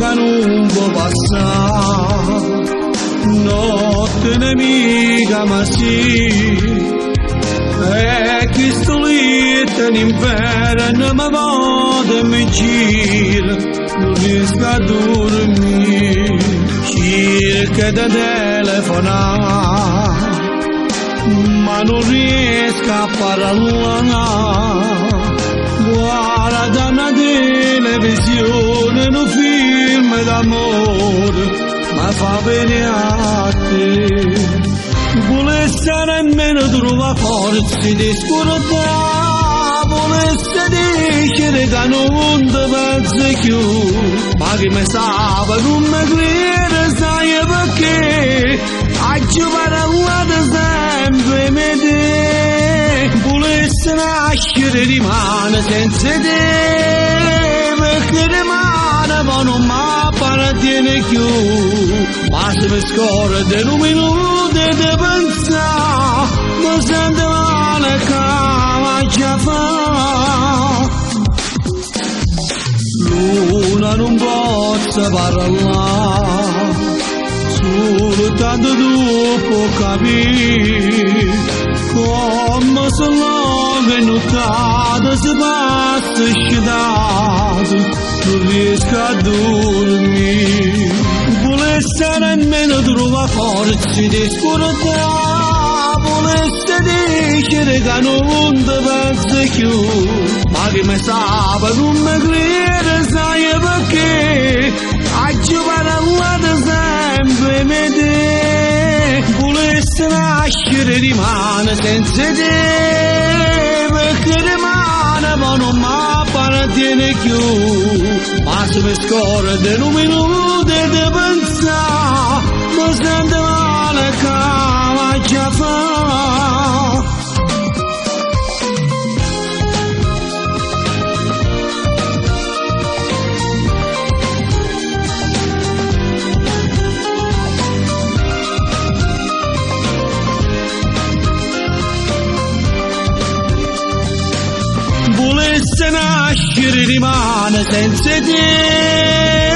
che non può passare, notte nemica ma sì, e chi sto lì nell'inferno mi vado e mi gira, non riesco a dormire, cerco di telefonare, ma non riesco a parlare. Guarda una televisione, un film d'amore, ma fa bene a te. Volesse nemmeno trovare forza di scordare, volesse dire che non ti pensi più, ma che mi sa non mi crede, sai perché? A giovare sempre me te, volesse nascere rimane senza te, perché rimane ma non mi appartiene più, ma se mi scorda un minuto di pensare, mi sento male come già fa. Luna non posso parlare, soltanto tu puoi capire come sono venuta, si passa scedato, non riesco a dormire. Volesse nemmeno trovare forza di scordare, volesse dire che non ti pensi più, ma che mi sa non mi crede, sai perché? A giovare sempre me te, volesse nascere rimane senza te, perché rimane ma non mi appartiene più, ma se mi scorda un minuto di pensare, mi sento male come già fa. Volesse nascere rimane senza te,